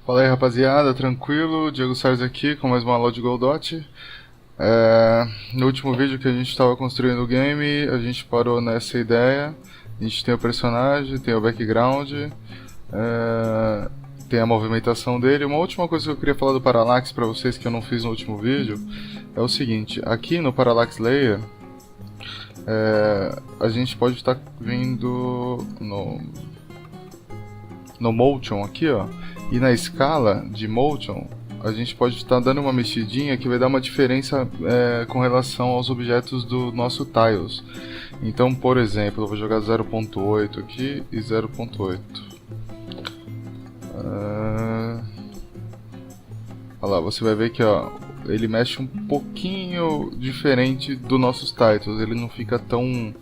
Fala aí, rapaziada, tranquilo? Diego Sars aqui com mais uma aula de Godot. No último vídeo que a gente estava construindo o game, a gente parou nessa ideia. A gente tem o personagem, tem o background, tem a movimentação dele. Uma última coisa que eu queria falar do Parallax para vocês que eu não fiz no último vídeo é o seguinte: aqui no Parallax Layer a gente pode estar vindo no Motion aqui, ó, e na escala de Motion a gente pode estar dando uma mexidinha que vai dar uma diferença com relação aos objetos do nosso Tiles. Então, por exemplo, eu vou jogar 0.8 aqui e 0.8. Olha lá, você vai ver que ó, ele mexe um pouquinho diferente dos nossos titles, ele não fica tão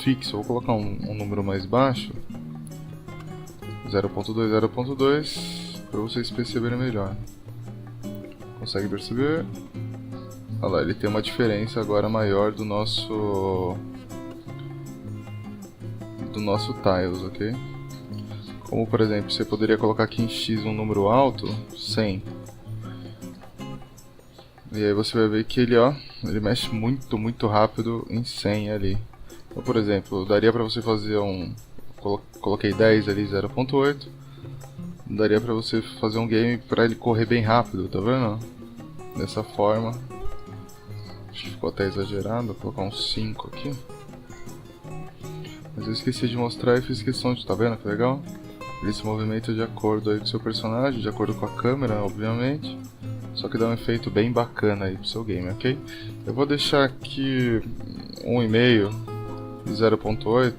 fixo. Eu vou colocar um número mais baixo, 0.2, 0.2, para vocês perceberem melhor. Consegue perceber? Olha lá, ele tem uma diferença agora maior do nosso tiles, ok? Como por exemplo, você poderia colocar aqui em X um número alto, 100. E aí você vai ver que ele mexe muito rápido em 100 ali. Então, por exemplo, daria pra você fazer coloquei 10 ali, 0.8. Daria pra você fazer um game pra ele correr bem rápido, tá vendo? Dessa forma. Acho que ficou até exagerado, vou colocar um 5 aqui. Mas eu esqueci de mostrar e fiz questão de, tá vendo que legal? Ele se movimenta de acordo aí com o seu personagem, de acordo com a câmera, obviamente. Só que dá um efeito bem bacana aí pro seu game, ok? Eu vou deixar aqui 1,5 e 0.8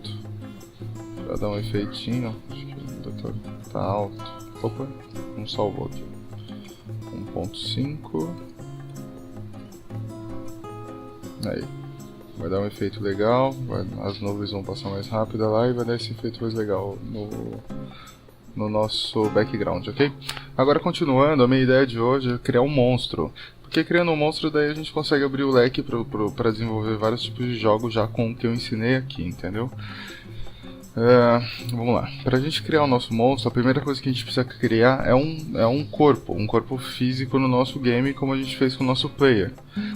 pra dar um efeitinho. Acho que tá alto. Opa, não salvou aqui. 1.5. Aí. Vai dar um efeito legal, as nuvens vão passar mais rápido lá e vai dar esse efeito mais legal no nosso background, ok? Agora continuando, a minha ideia de hoje é criar um monstro. Porque criando um monstro daí a gente consegue abrir o leque para desenvolver vários tipos de jogos já com o que eu ensinei aqui, entendeu? Vamos lá, para a gente criar o nosso monstro, a primeira coisa que a gente precisa criar é um corpo físico no nosso game, como a gente fez com o nosso player.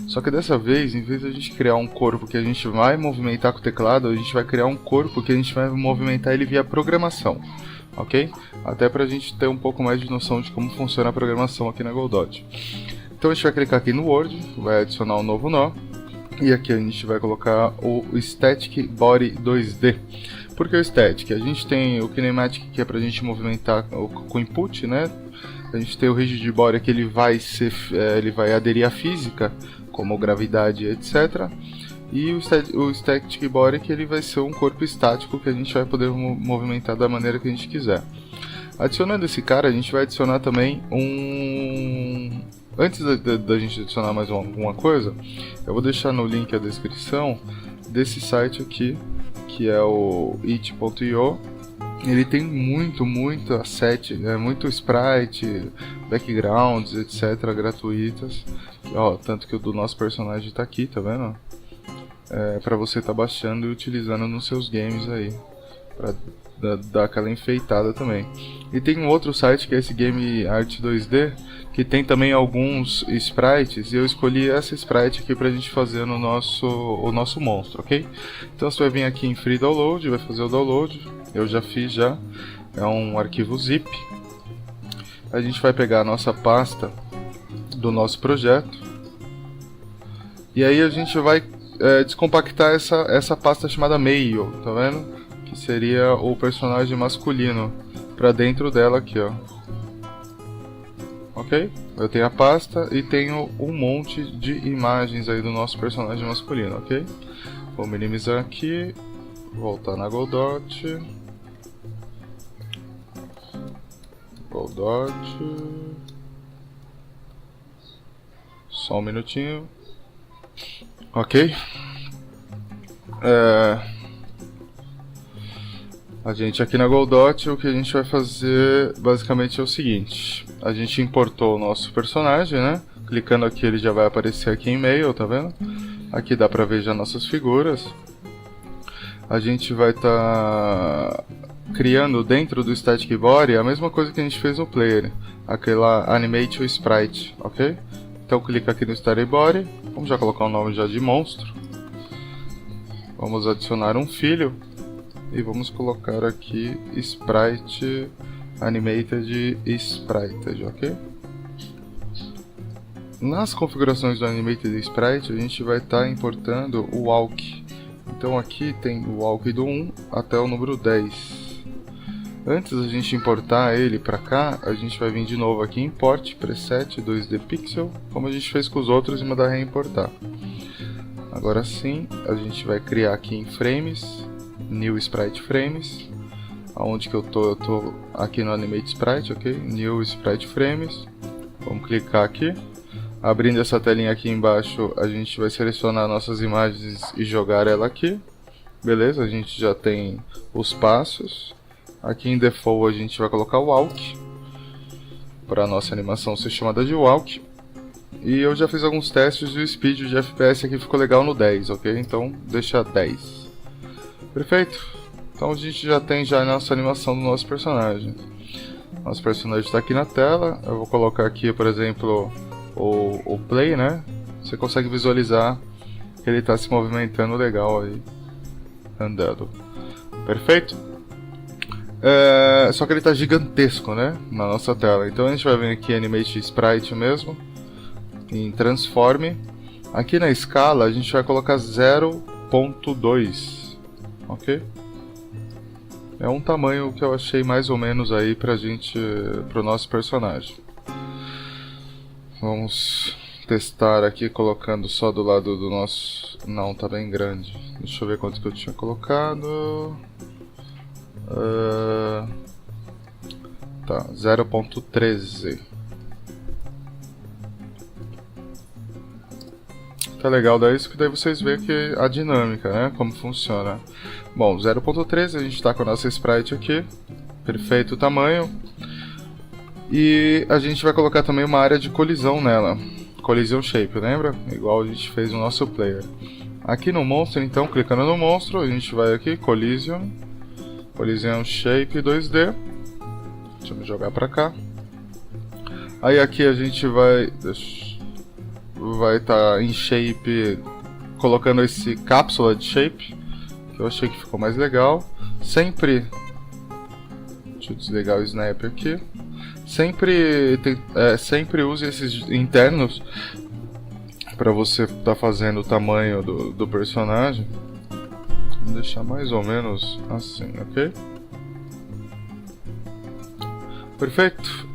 Só que dessa vez, em vez de a gente criar um corpo que a gente vai movimentar com o teclado, a gente vai criar um corpo que a gente vai movimentar ele via programação, ok? Até para a gente ter um pouco mais de noção de como funciona a programação aqui na Godot. Então a gente vai clicar aqui no Word, vai adicionar um novo nó, e aqui a gente vai colocar o Static Body 2D. Por que o Static? A gente tem o Kinematic, que é para a gente movimentar com input, né? A gente tem o Rigid Body, que ele vai aderir à física, como gravidade, etc. E o Static Body, que ele vai ser um corpo estático que a gente vai poder movimentar da maneira que a gente quiser. Adicionando esse cara, a gente vai adicionar também Antes da gente adicionar mais alguma coisa, eu vou deixar no link a descrição desse site aqui, que é o it.io. Ele tem muito asset, muito sprite, backgrounds, etc, gratuitas. Ó, tanto que o do nosso personagem está aqui, tá vendo? Para você estar baixando e utilizando nos seus games aí, para dar aquela enfeitada também. E tem um outro site que é esse Game Art 2D, que tem também alguns sprites, e eu escolhi essa sprite aqui pra gente fazer o nosso monstro, ok? Então você vai vir aqui em Free Download, vai fazer o download, eu já fiz já, é um arquivo zip. A gente vai pegar a nossa pasta do nosso projeto, e aí a gente vai descompactar essa pasta chamada Male, tá vendo? Que seria o personagem masculino, pra dentro dela aqui, ó. Ok? Eu tenho a pasta e tenho um monte de imagens aí do nosso personagem masculino, ok? Vou minimizar aqui, voltar na Godot. Só um minutinho. Ok? A gente aqui na Godot, o que a gente vai fazer basicamente é o seguinte: a gente importou o nosso personagem, né? Clicando aqui ele já vai aparecer aqui em Mail, tá vendo? Aqui dá pra ver já nossas figuras. a gente vai estar criando dentro do Static Body a mesma coisa que a gente fez no player, aquela Animate to Sprite, ok? Então clica aqui no Static Body, vamos já colocar o nome já de monstro, vamos adicionar um filho e vamos colocar aqui Sprite Animated Sprite, ok? Nas configurações do Animated Sprite a gente vai estar importando o walk. Então aqui tem o walk do 1 até o número 10. Antes da gente importar ele para cá, a gente vai vir de novo aqui em Import, Preset 2D Pixel, como a gente fez com os outros e mandar reimportar. Agora sim, a gente vai criar aqui em Frames, New Sprite Frames, aonde que eu tô aqui no Animate Sprite, ok? New Sprite Frames, vamos clicar aqui. Abrindo essa telinha aqui embaixo, a gente vai selecionar nossas imagens e jogar ela aqui. Beleza, a gente já tem os passos. Aqui em Default a gente vai colocar o Walk, para a nossa animação ser chamada de Walk. E eu já fiz alguns testes e o speed de FPS aqui ficou legal no 10, ok? Então deixa 10. Perfeito? Então a gente já tem a nossa animação do nosso personagem. Nosso personagem está aqui na tela. Eu vou colocar aqui, por exemplo, o play, né? Você consegue visualizar que ele está se movimentando legal aí, andando. Perfeito? Só que ele está gigantesco, né? Na nossa tela. Então a gente vai vir aqui em Animate Sprite mesmo, em Transform. Aqui na escala a gente vai colocar 0.2, ok? É um tamanho que eu achei mais ou menos aí pro nosso personagem. Vamos testar aqui colocando só do lado do nosso... Não, tá bem grande. Deixa eu ver quanto que eu tinha colocado. Tá, 0.13. Tá legal daí isso, que daí vocês veem que a dinâmica, né? Como funciona. Bom, 0.13, a gente tá com a nossa sprite aqui. Perfeito o tamanho. E a gente vai colocar também uma área de colisão nela. Collision Shape, lembra? Igual a gente fez no nosso player. Aqui no monstro, então, clicando no monstro, a gente vai aqui, Collision Shape 2D. Deixa eu jogar pra cá. Aí aqui a gente vai estar em Shape, colocando esse cápsula de Shape, que eu achei que ficou mais legal. Sempre... Deixa eu desligar o Snap aqui. Sempre use esses internos para você estar fazendo o tamanho do personagem. Vou deixar mais ou menos assim, ok? Perfeito.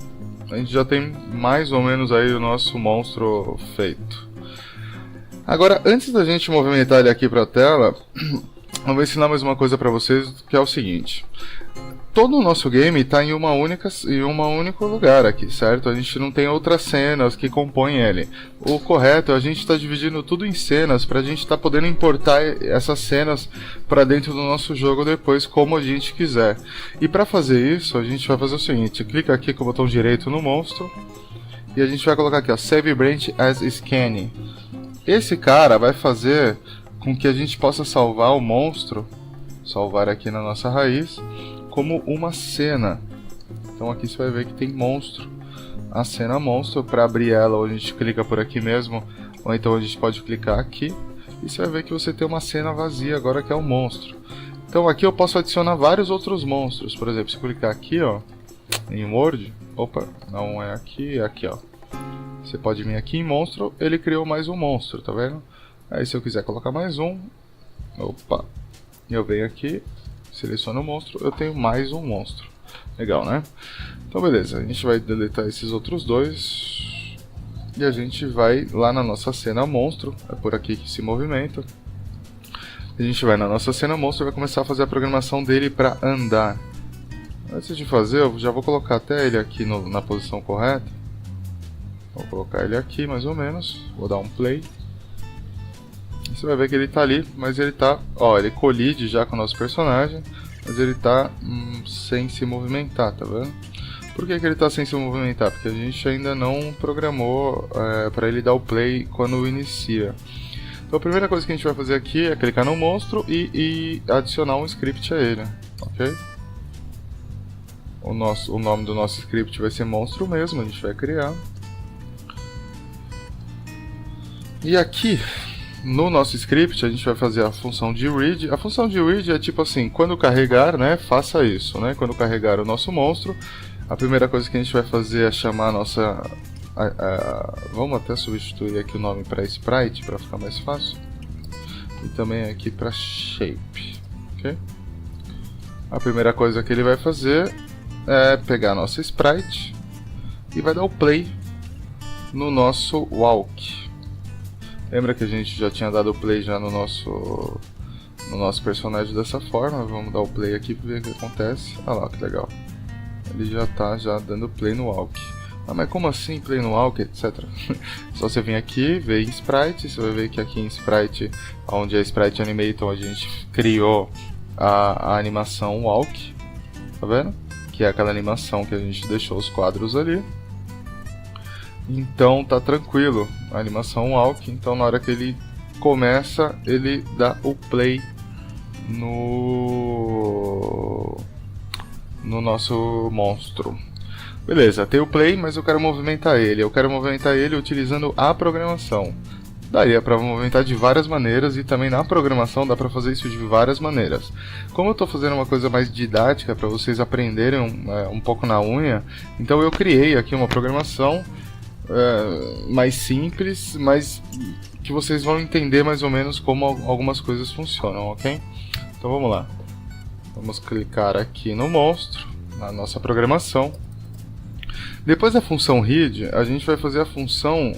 A gente já tem mais ou menos aí o nosso monstro feito. Agora, antes da gente movimentar ele aqui para a tela, eu vou ensinar mais uma coisa para vocês, que é o seguinte. Todo o nosso game está em um único lugar aqui, certo? A gente não tem outras cenas que compõem ele. O correto é a gente estar dividindo tudo em cenas para a gente estar podendo importar essas cenas para dentro do nosso jogo depois, como a gente quiser. E para fazer isso, a gente vai fazer o seguinte: clica aqui com o botão direito no monstro e a gente vai colocar aqui, ó, Save Branch as Scan. Esse cara vai fazer com que a gente possa salvar o monstro, salvar aqui na nossa raiz, como uma cena. Então aqui você vai ver que tem monstro, a cena monstro. Para abrir ela, ou a gente clica por aqui mesmo, ou então a gente pode clicar aqui e você vai ver que você tem uma cena vazia agora, que é o monstro. Então aqui eu posso adicionar vários outros monstros. Por exemplo, se eu clicar aqui, ó, em Word, opa, não é aqui, é aqui, ó. Você pode vir aqui em monstro, ele criou mais um monstro, tá vendo? Aí se eu quiser colocar mais um, opa, eu venho aqui, seleciono o monstro, eu tenho mais um monstro. Legal, né? Então beleza, a gente vai deletar esses outros dois e a gente vai lá na nossa cena monstro. É por aqui que se movimenta. A gente vai na nossa cena monstro e vai começar a fazer a programação dele para andar. Antes de fazer, eu já vou colocar até ele aqui na posição correta. Vou colocar ele aqui mais ou menos, vou dar um play. Você vai ver que ele tá ali, mas ele tá, ó, ele colide já com o nosso personagem, mas ele tá sem se movimentar, tá vendo? Por que que ele tá sem se movimentar? Porque a gente ainda não programou para ele dar o play quando inicia. Então Então a primeira coisa que a gente vai fazer aqui é clicar no monstro e adicionar um script a ele, ok? O nome do nosso script vai ser monstro mesmo, a gente vai criar. E aqui, no nosso script, a gente vai fazer a função de read. A função de read é tipo assim, quando carregar, né, faça isso, né? Quando carregar o nosso monstro, a primeira coisa que a gente vai fazer é chamar a nossa... vamos até substituir aqui o nome para sprite, para ficar mais fácil. E também aqui para shape, ok? A primeira coisa que ele vai fazer é pegar a nossa sprite e vai dar o play no nosso walk. Lembra que a gente já tinha dado o play já no nosso personagem dessa forma? Vamos dar o play aqui para ver o que acontece. Olha lá que legal. Ele já está dando play no walk. Ah, mas como assim play no walk, etc. Só você vir aqui, ver em sprite, você vai ver que aqui em sprite, onde é sprite animator, a gente criou a animação walk, tá vendo? Que é aquela animação que a gente deixou os quadros ali. Então tá tranquilo, a animação walk, então na hora que ele começa, ele dá o play no nosso monstro. Beleza, tem o play, mas eu quero movimentar ele. Eu quero movimentar ele utilizando a programação. Daria para movimentar de várias maneiras e também na programação dá para fazer isso de várias maneiras. Como eu estou fazendo uma coisa mais didática para vocês aprenderem um pouco na unha, então eu criei aqui uma programação mais simples, mas que vocês vão entender mais ou menos como algumas coisas funcionam, ok? Então vamos lá. Vamos clicar aqui no monstro, na nossa programação. Depois da função read, a gente vai fazer a função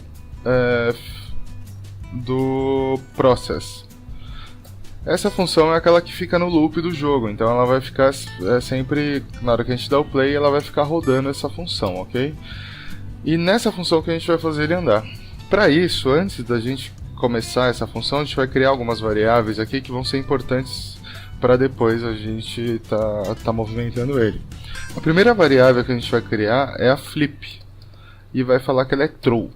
do process. Essa função é aquela que fica no loop do jogo, então ela vai ficar sempre, na hora que a gente dá o play, ela vai ficar rodando essa função, ok? E nessa função que a gente vai fazer ele andar. Para isso, antes da gente começar essa função, a gente vai criar algumas variáveis aqui que vão ser importantes para depois a gente tá movimentando ele. A primeira variável que a gente vai criar é a flip, e vai falar que ela é true.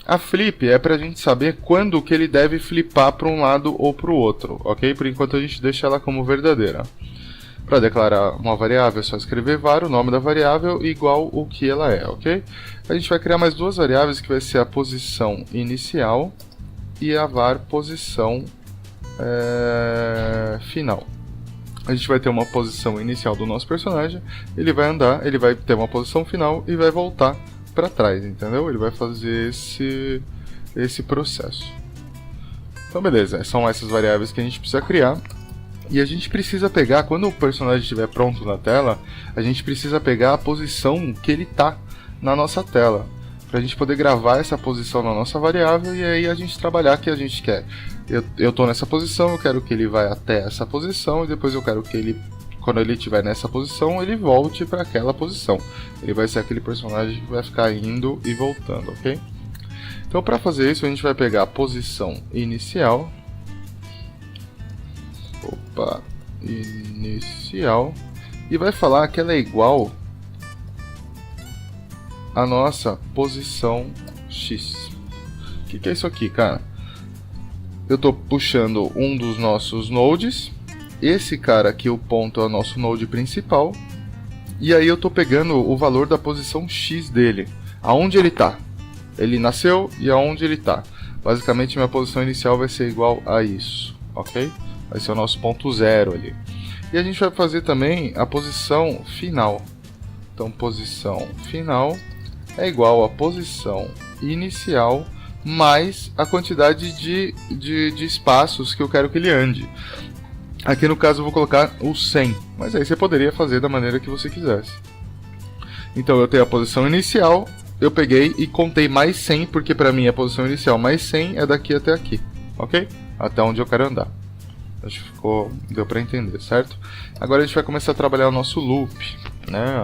A flip é para a gente saber quando que ele deve flipar para um lado ou para o outro, ok? Por enquanto a gente deixa ela como verdadeira. Para declarar uma variável é só escrever var, o nome da variável, igual o que ela é, ok? A gente vai criar mais duas variáveis que vai ser a posição inicial e a var posição final. A gente vai ter uma posição inicial do nosso personagem, ele vai andar, ele vai ter uma posição final e vai voltar para trás, entendeu? Ele vai fazer esse processo. Então beleza, são essas variáveis que a gente precisa criar. E a gente precisa pegar, quando o personagem estiver pronto na tela, a gente precisa pegar a posição que ele está na nossa tela, para a gente poder gravar essa posição na nossa variável e aí a gente trabalhar o que a gente quer. Eu estou nessa posição, eu quero que ele vá até essa posição e depois eu quero que ele, quando ele estiver nessa posição, ele volte para aquela posição. Ele vai ser aquele personagem que vai ficar indo e voltando, ok? Então para fazer isso a gente vai pegar a posição inicial. Inicial, e vai falar que ela é igual à nossa posição X. O que é isso aqui, cara? Eu estou puxando um dos nossos nodes, esse cara aqui, o ponto, é o nosso node principal, e aí eu estou pegando o valor da posição X dele, aonde ele está. Ele nasceu e aonde ele está. Basicamente minha posição inicial vai ser igual a isso, ok? Vai ser o nosso ponto zero ali. E a gente vai fazer também a posição final. Então, posição final é igual a posição inicial mais a quantidade de espaços que eu quero que ele ande. Aqui no caso eu vou colocar o 100, mas aí você poderia fazer da maneira que você quisesse. Então eu tenho a posição inicial, eu peguei e contei mais 100, porque para mim a posição inicial mais 100 é daqui até aqui, ok? Até onde eu quero andar. Acho que deu para entender, certo? Agora a gente vai começar a trabalhar o nosso loop, né?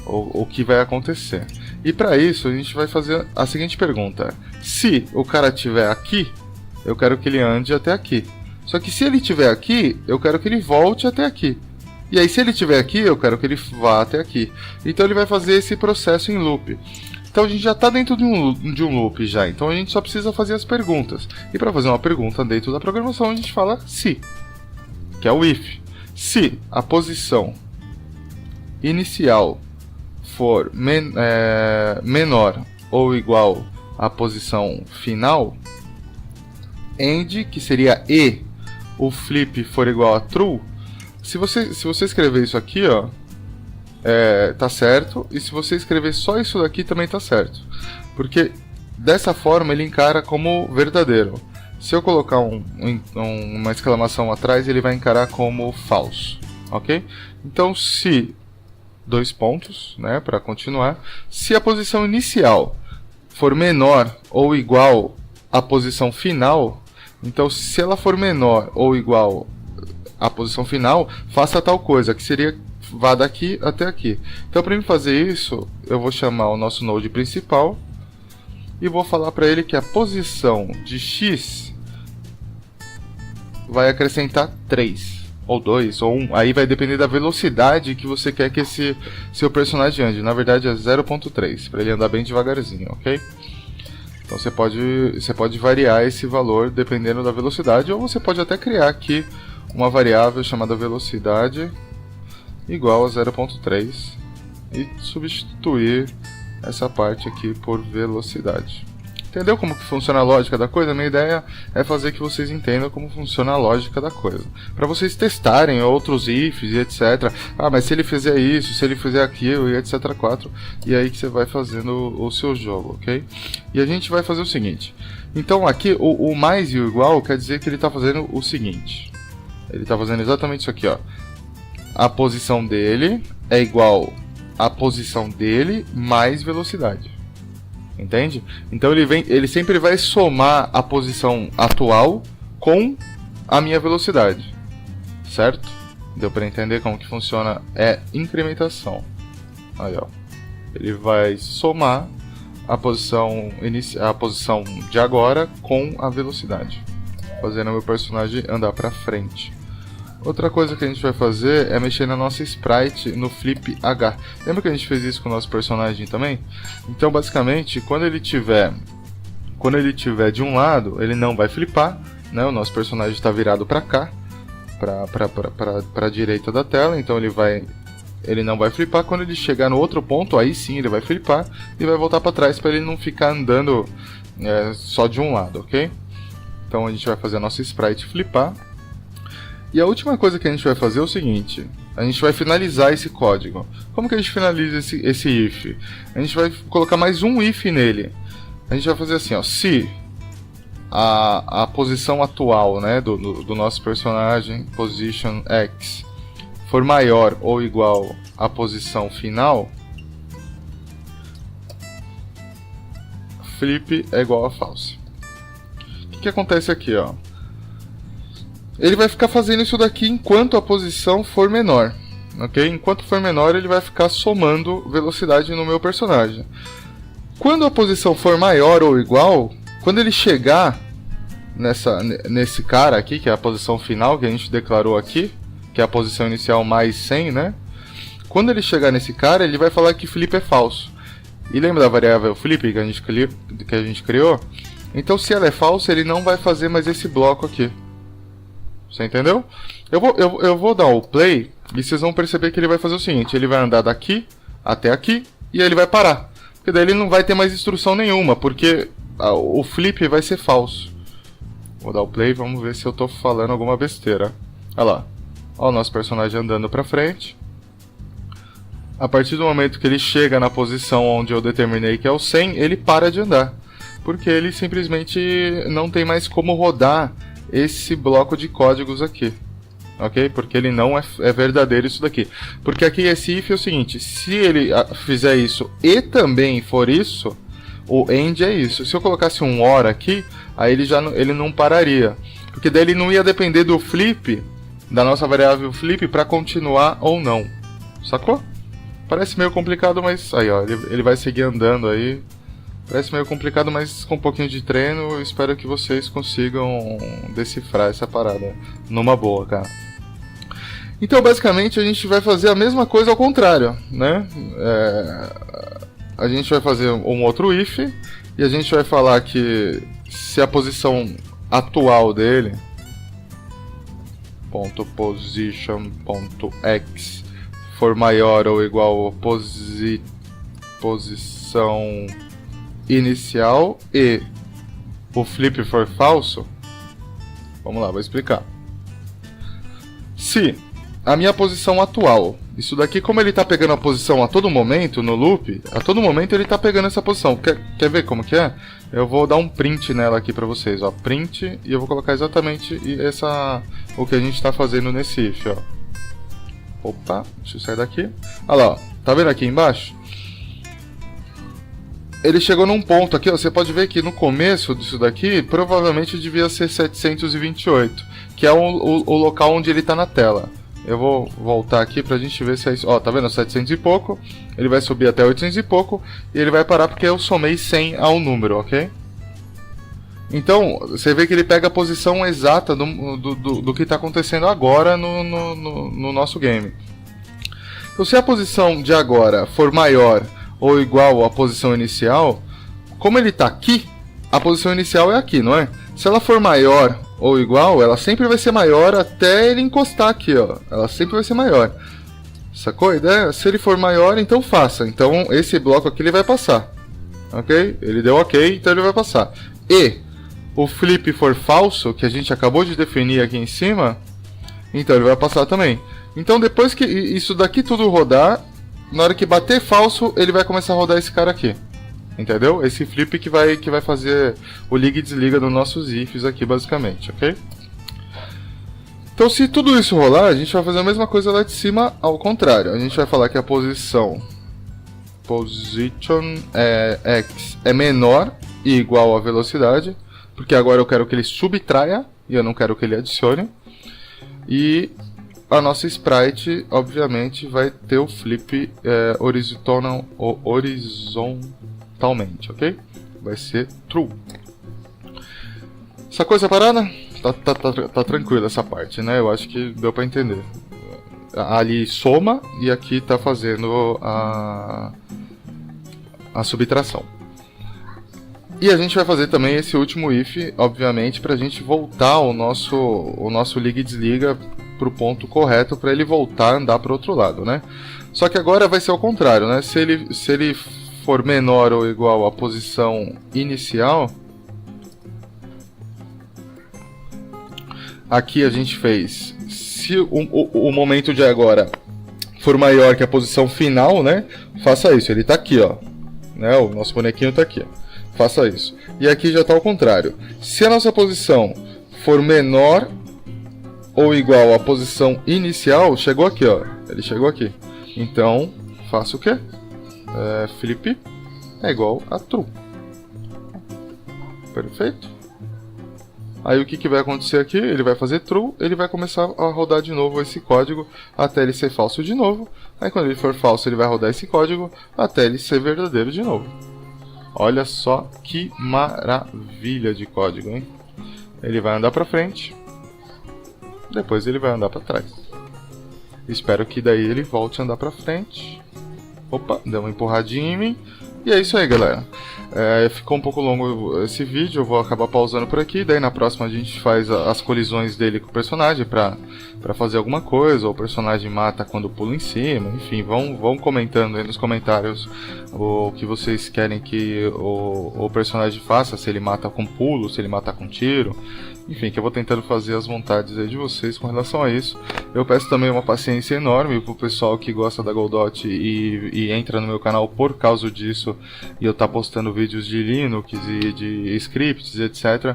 O que vai acontecer. E para isso a gente vai fazer a seguinte pergunta: se o cara estiver aqui, eu quero que ele ande até aqui. Só que se ele estiver aqui, eu quero que ele volte até aqui. E aí se ele estiver aqui, eu quero que ele vá até aqui. Então ele vai fazer esse processo em loop. Então a gente já está dentro de um loop já. Então a gente só precisa fazer as perguntas. E para fazer uma pergunta dentro da programação, a gente fala se, que é o if. Se a posição inicial for menor ou igual à posição final, end, que seria e, o flip for igual a true. Se você escrever isso aqui, ó, tá certo. E se você escrever só isso daqui, também tá certo. Porque dessa forma ele encara como verdadeiro. Se eu colocar uma exclamação atrás, ele vai encarar como falso. Ok? Então, se... dois pontos, né, para continuar. Se a posição inicial for menor ou igual à posição final, então se ela for menor ou igual à posição final, faça tal coisa, que seria vá daqui até aqui. Então, para mim fazer isso, eu vou chamar o nosso node principal e vou falar para ele que a posição de x vai acrescentar 3. Ou 2, ou 1, aí vai depender da velocidade que você quer que esse seu personagem ande. Na verdade é 0.3, para ele andar bem devagarzinho, ok? Então você pode variar esse valor dependendo da velocidade, ou você pode até criar aqui uma variável chamada velocidade igual a 0.3 e substituir essa parte aqui por velocidade. Entendeu como que funciona a lógica da coisa? A minha ideia é fazer que vocês entendam como funciona a lógica da coisa. Para vocês testarem outros ifs e etc. Ah, mas se ele fizer isso, se ele fizer aquilo e etc. 4. E aí que você vai fazendo o seu jogo, ok? E a gente vai fazer o seguinte. Então aqui o mais e o igual quer dizer que ele está fazendo o seguinte. Ele está fazendo exatamente isso aqui, ó. A posição dele é igual à posição dele mais velocidade. Entende? Então ele sempre vai somar a posição atual com a minha velocidade. Certo? Deu para entender como que funciona? É incrementação. Aí, ó. Ele vai somar a posição de agora com a velocidade, fazendo o meu personagem andar para frente. Outra coisa que a gente vai fazer é mexer na nossa sprite no flip H. Lembra que a gente fez isso com o nosso personagem também? Então, basicamente, quando ele tiver de um lado, ele não vai flipar, né? O nosso personagem está virado para cá, para a direita da tela, então ele não vai flipar. Quando ele chegar no outro ponto, aí sim ele vai flipar e vai voltar para trás para ele não ficar andando só de um lado, ok? Então a gente vai fazer a nossa sprite flipar. E a última coisa que a gente vai fazer é o seguinte. A gente vai finalizar esse código. Como que a gente finaliza esse if? A gente vai colocar mais um if nele. A gente vai fazer assim, ó. Se a posição atual, né, do nosso personagem, position x, for maior ou igual à posição final, flip é igual a false. O que acontece aqui, ó? Ele vai ficar fazendo isso daqui enquanto a posição for menor, ok? Enquanto for menor, ele vai ficar somando velocidade no meu personagem. Quando a posição for maior ou igual, quando ele chegar nesse cara aqui, que é a posição final que a gente declarou aqui, que é a posição inicial mais 100, né? Quando ele chegar nesse cara, ele vai falar que flip é falso. E lembra da variável flip que a gente criou? Então, se ela é falsa, ele não vai fazer mais esse bloco aqui. Você entendeu? Eu vou dar o play e vocês vão perceber que ele vai fazer o seguinte. Ele vai andar daqui até aqui e aí ele vai parar. Porque daí ele não vai ter mais instrução nenhuma, porque o flip vai ser falso. Vou dar o play e vamos ver se eu estou falando alguma besteira. Olha lá. Olha o nosso personagem andando para frente. A partir do momento que ele chega na posição onde eu determinei que é o 100, ele para de andar. Porque ele simplesmente não tem mais como rodar esse bloco de códigos aqui, ok? Porque ele não é verdadeiro isso daqui. Porque aqui esse if é o seguinte, se ele fizer isso e também for isso, o end é isso. Se eu colocasse um OR aqui, aí ele não pararia. Porque daí ele não ia depender do flip, da nossa variável flip, para continuar ou não. Sacou? Parece meio complicado, mas aí ó, ele vai seguir andando aí. Parece meio complicado, mas com um pouquinho de treino, eu espero que vocês consigam decifrar essa parada numa boa, cara. Então, basicamente, a gente vai fazer a mesma coisa ao contrário, né? a gente vai fazer um outro if e a gente vai falar que se a posição atual dele .position.x for maior ou igual a posição inicial e o flip for falso, vamos lá, vou explicar. Se a minha posição atual, isso daqui, como ele está pegando a posição a todo momento no loop, a todo momento ele está pegando essa posição. Quer ver como que é? Eu vou dar um print nela aqui para vocês, ó, print, e eu vou colocar exatamente o que a gente está fazendo nesse if, ó. Opa, deixa eu sair daqui. Olha lá, ó, tá vendo aqui embaixo? Ele chegou num ponto aqui, ó, você pode ver que no começo disso daqui, provavelmente devia ser 728, que é o local onde ele está na tela. Eu vou voltar aqui pra gente ver se é isso. Ó, tá vendo? 700 e pouco. Ele vai subir até 800 e pouco. E ele vai parar porque eu somei 100 ao número, ok? Então, você vê que ele pega a posição exata do que está acontecendo agora no nosso game. Então, se a posição de agora for maior ou igual à posição inicial, como ele está aqui, a posição inicial é aqui, não é? Se ela for maior ou igual, ela sempre vai ser maior até ele encostar aqui, ó. Ela sempre vai ser maior. Sacou a ideia? Se ele for maior, então faça. Então esse bloco aqui ele vai passar. Ok? Ele deu ok, então ele vai passar. E o flip for falso, que a gente acabou de definir aqui em cima, então ele vai passar também. Então depois que isso daqui tudo rodar, na hora que bater falso, ele vai começar a rodar esse cara aqui. Entendeu? Esse flip que vai fazer o liga e desliga dos nossos ifs aqui, basicamente, ok? Então, se tudo isso rolar, a gente vai fazer a mesma coisa lá de cima, ao contrário. A gente vai falar que a position x é menor e igual à velocidade, porque agora eu quero que ele subtraia e eu não quero que ele adicione. E a nossa sprite, obviamente, vai ter o flip horizontalmente, ok? Vai ser true. Essa coisa parada? Tá tranquila essa parte, né? Eu acho que deu pra entender. Ali soma e aqui tá fazendo a subtração. E a gente vai fazer também esse último if, obviamente, pra gente voltar o nosso liga e desliga pro ponto correto, para ele voltar a andar pro outro lado, né? Só que agora vai ser o contrário, né? Se ele for menor ou igual à posição inicial, aqui a gente fez, se o momento de agora for maior que a posição final, né? Faça isso, ele tá aqui, ó, né? O nosso bonequinho tá aqui, ó. Faça isso. E aqui já tá ao contrário. Se a nossa posição for menor ou igual à posição inicial, chegou aqui, ó. Ele chegou aqui. Então, faça o quê? Flip é igual a true. Perfeito? Aí o que vai acontecer aqui? Ele vai fazer true, ele vai começar a rodar de novo esse código até ele ser falso de novo. Aí quando ele for falso, ele vai rodar esse código até ele ser verdadeiro de novo. Olha só que maravilha de código, hein? Ele vai andar para frente, depois ele vai andar para trás. Espero que daí ele volte a andar para frente. Opa, deu uma empurradinha em mim. E é isso aí, galera. Ficou um pouco longo esse vídeo, eu vou acabar pausando por aqui. Daí na próxima a gente faz as colisões dele com o personagem pra fazer alguma coisa. Ou o personagem mata quando pula em cima. Enfim, vão comentando aí nos comentários o que vocês querem que o personagem faça. Se ele mata com pulo, se ele mata com tiro. Enfim, que eu vou tentando fazer as vontades aí de vocês com relação a isso. Eu peço também uma paciência enorme pro pessoal que gosta da Godot e entra no meu canal por causa disso, e eu tá postando vídeos de Linux e de scripts, etc.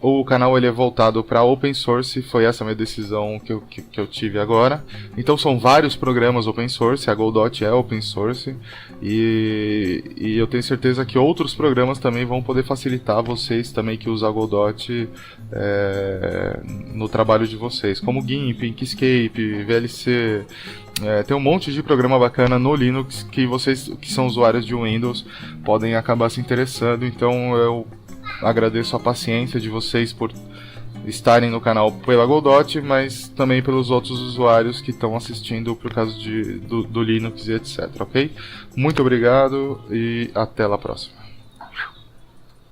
O canal ele é voltado para open source, foi essa a minha decisão que eu tive agora. Então são vários programas open source, a Godot é open source, e eu tenho certeza que outros programas também vão poder facilitar vocês também que usam a Godot no trabalho de vocês, como GIMP, Inkscape, VLC. Tem um monte de programa bacana no Linux que vocês que são usuários de Windows podem acabar se interessando. Então eu agradeço a paciência de vocês por estarem no canal pela Godot, mas também pelos outros usuários que estão assistindo por causa do Linux e etc, ok? Muito obrigado e até a próxima.